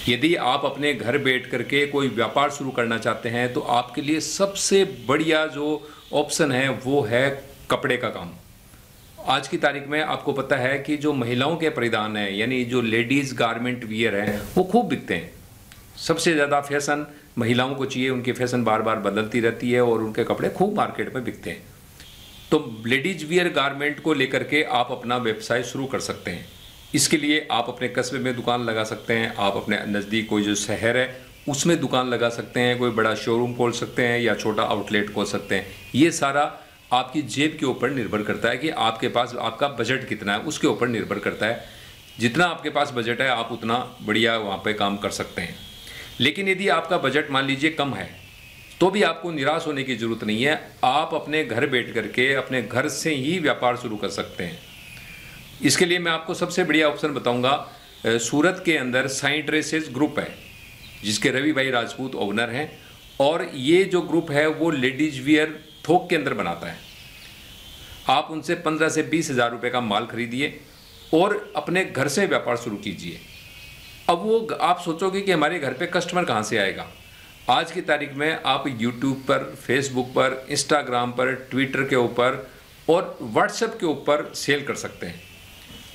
यदि आप अपने घर बैठ करके कोई व्यापार शुरू करना चाहते हैं तो आपके लिए सबसे बढ़िया जो ऑप्शन है वो है कपड़े का काम। आज की तारीख में आपको पता है कि जो महिलाओं के परिधान हैं, यानी जो लेडीज़ गारमेंट वियर हैं, वो खूब बिकते हैं। सबसे ज़्यादा फैशन महिलाओं को चाहिए, उनकी फैशन बार बार बदलती रहती है और उनके कपड़े खूब मार्केट में बिकते हैं। तो लेडीज़ वियर गारमेंट को लेकर के आप अपना व्यवसाय शुरू कर सकते हैं। इसके लिए आप अपने कस्बे में दुकान लगा सकते हैं, आप अपने नज़दीक कोई जो शहर है उसमें दुकान लगा सकते हैं, कोई बड़ा शोरूम खोल सकते हैं या छोटा आउटलेट खोल सकते हैं। ये सारा आपकी जेब के ऊपर निर्भर करता है कि आपके पास आपका बजट कितना है, उसके ऊपर निर्भर करता है। जितना आपके पास बजट है आप उतना बढ़िया वहाँ पे काम कर सकते हैं। लेकिन यदि आपका बजट मान लीजिए कम है तो भी आपको निराश होने की ज़रूरत नहीं है। आप अपने घर बैठ करके अपने घर से ही व्यापार शुरू कर सकते हैं। इसके लिए मैं आपको सबसे बढ़िया ऑप्शन बताऊंगा। सूरत के अंदर साई ड्रेसेस ग्रुप है जिसके रवि भाई राजपूत ओनर हैं, और ये जो ग्रुप है वो लेडीज वियर थोक के अंदर बनाता है। आप उनसे 15 से 20 हज़ार रुपये का माल खरीदिए और अपने घर से व्यापार शुरू कीजिए। अब वो आप सोचोगे कि हमारे घर पे कस्टमर कहाँ से आएगा। आज की तारीख में आप यूट्यूब पर, फेसबुक पर, इंस्टाग्राम पर, ट्विटर के ऊपर और व्हाट्सएप के ऊपर सेल कर सकते हैं।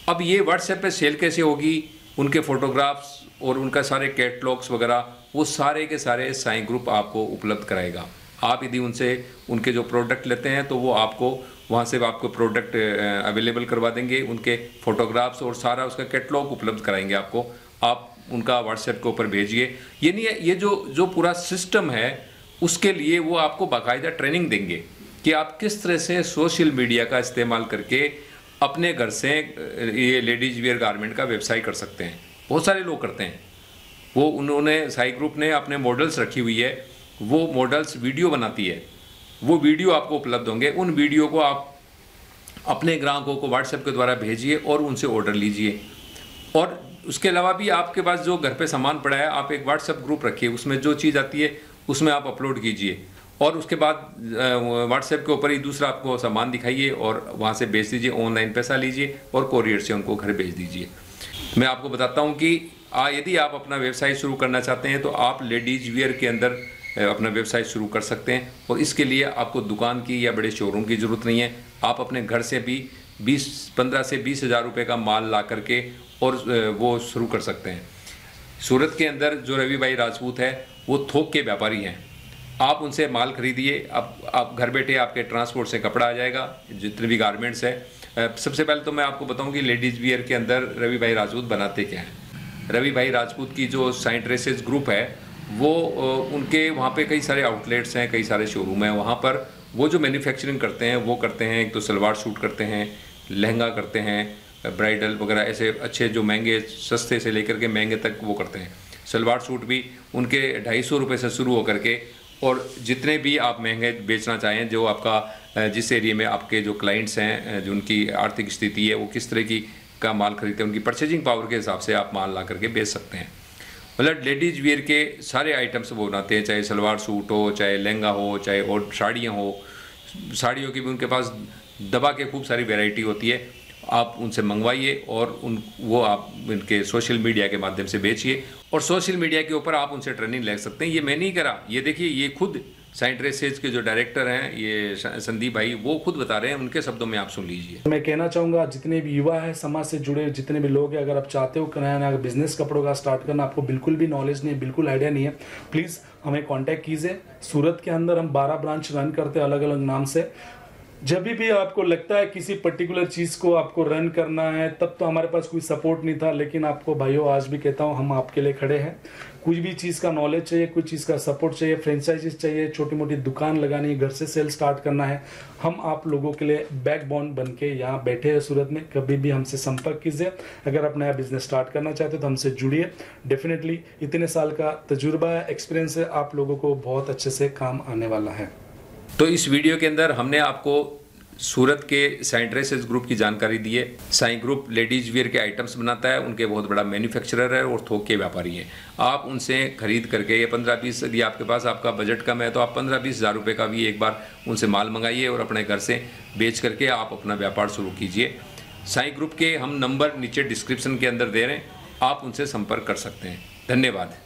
अब ये व्हाट्सएप पे सेल कैसे होगी, उनके फोटोग्राफ्स और उनका सारे कैटलॉग्स वगैरह वो सारे के सारे साई ग्रुप आपको उपलब्ध कराएगा। आप यदि उनसे उनके जो प्रोडक्ट लेते हैं तो वो आपको वहाँ से आपको प्रोडक्ट अवेलेबल करवा देंगे, उनके फोटोग्राफ्स और सारा उसका कैटलॉग उपलब्ध कराएंगे आपको। आप उनका व्हाट्सएप के ऊपर भेजिए। ये नहीं है, ये जो पूरा सिस्टम है उसके लिए वो आपको बाकायदा ट्रेनिंग देंगे कि आप किस तरह से सोशल मीडिया का इस्तेमाल करके अपने घर से ये लेडीज वियर गारमेंट का व्यवसाय कर सकते हैं। बहुत सारे लोग करते हैं। वो उन्होंने साई ग्रुप ने अपने मॉडल्स रखी हुई है, वो मॉडल्स वीडियो बनाती है, वो वीडियो आपको उपलब्ध होंगे। उन वीडियो को आप अपने ग्राहकों को व्हाट्सएप के द्वारा भेजिए और उनसे ऑर्डर लीजिए। और उसके अलावा भी आपके पास जो घर पे सामान पड़ा है, आप एक व्हाट्सएप ग्रुप रखिए, उसमें जो चीज़ आती है उसमें आप अपलोड कीजिए और उसके बाद व्हाट्सएप के ऊपर ही दूसरा आपको सामान दिखाइए और वहाँ से बेच दीजिए। ऑनलाइन पैसा लीजिए और कोरियर से उनको घर भेज दीजिए। मैं आपको बताता हूँ कि यदि आप अपना व्यवसाय शुरू करना चाहते हैं तो आप लेडीज वियर के अंदर अपना व्यवसाय शुरू कर सकते हैं, और इसके लिए आपको दुकान की या बड़े शोरूम की ज़रूरत नहीं है। आप अपने घर से भी 15 से 20 हज़ार रुपये का माल ला करके और वो शुरू कर सकते हैं। सूरत के अंदर जो रवि भाई राजपूत है वो थोक के व्यापारी हैं। आप उनसे माल खरीदिए। अब आप घर बैठे आपके ट्रांसपोर्ट से कपड़ा आ जाएगा, जितने भी गारमेंट्स हैं। सबसे पहले तो मैं आपको बताऊं कि लेडीज़ वियर के अंदर रवि भाई राजपूत बनाते क्या हैं। रवि भाई राजपूत की जो साई ड्रेसेस ग्रुप है वो उनके वहाँ पे कई सारे आउटलेट्स हैं, कई सारे शोरूम हैं। वहाँ पर वो जो मैन्युफैक्चरिंग करते हैं वो करते हैं, एक तो सलवार सूट करते हैं, लहंगा करते हैं, ब्राइडल वगैरह, ऐसे अच्छे जो महंगे सस्ते से लेकर के महंगे तक वो करते हैं। सलवार सूट भी उनके 250 रुपये से शुरू होकर के, और जितने भी आप महंगे बेचना चाहें, जो आपका जिस एरिया में आपके जो क्लाइंट्स हैं, जो उनकी आर्थिक स्थिति है, वो किस तरह की का माल खरीदते हैं, उनकी परचेजिंग पावर के हिसाब से आप माल ला करके बेच सकते हैं। मतलब लेडीज़ वियर के सारे आइटम्स वो बनाते हैं, चाहे सलवार सूट हो, चाहे लहंगा हो, चाहे और साड़ियाँ हो। साड़ियों की भी उनके पास दबा के खूब सारी वैरायटी होती है। आप उनसे मंगवाइए और वो आप इनके सोशल मीडिया के माध्यम से बेचिए, और सोशल मीडिया के ऊपर आप उनसे ट्रेनिंग ले सकते हैं। ये मैं नहीं करा, ये देखिए, ये खुद साई ड्रेसेज के जो डायरेक्टर हैं, ये संदीप भाई, वो खुद बता रहे हैं, उनके शब्दों में आप सुन लीजिए। मैं कहना चाहूँगा जितने भी युवा है, समाज से जुड़े जितने भी लोग हैं, अगर आप चाहते हो नया नया बिजनेस कपड़ों का स्टार्ट करना, आपको बिल्कुल भी नॉलेज नहीं है, बिल्कुल आइडिया नहीं है, प्लीज़ हमें कांटेक्ट कीजिए। सूरत के अंदर हम 12 ब्रांच रन करते हैं अलग अलग नाम से। जब भी आपको लगता है किसी पर्टिकुलर चीज़ को आपको रन करना है, तब तो हमारे पास कोई सपोर्ट नहीं था, लेकिन आपको भाइयों आज भी कहता हूँ, हम आपके लिए खड़े हैं। कुछ भी चीज़ का नॉलेज चाहिए, कुछ चीज़ का सपोर्ट चाहिए, फ्रेंचाइजीज चाहिए, छोटी मोटी दुकान लगानी है, घर से सेल स्टार्ट करना है, हम आप लोगों के लिए बैकबोन बन के यहाँ बैठे हैं सूरत में। कभी भी हमसे संपर्क कीजिए। अगर आप नया बिजनेस स्टार्ट करना चाहते हो तो हमसे जुड़िए। डेफिनेटली इतने साल का तजुर्बा है, एक्सपीरियंस है, आप लोगों को बहुत अच्छे से काम आने वाला है। तो इस वीडियो के अंदर हमने आपको सूरत के साई ड्रेसेस ग्रुप की जानकारी दी है। साई ग्रुप लेडीज वियर के आइटम्स बनाता है, उनके बहुत बड़ा मैन्युफैक्चरर है और थोक के व्यापारी हैं। आप उनसे खरीद करके ये 15-20, यदि आपके पास आपका बजट कम है तो आप 15-20 हज़ार रुपये का भी एक बार उनसे माल मंगाइए और अपने घर से बेच करके आप अपना व्यापार शुरू कीजिए। साई ग्रुप के हम नंबर नीचे डिस्क्रिप्शन के अंदर दे रहे हैं, आप उनसे संपर्क कर सकते हैं। धन्यवाद।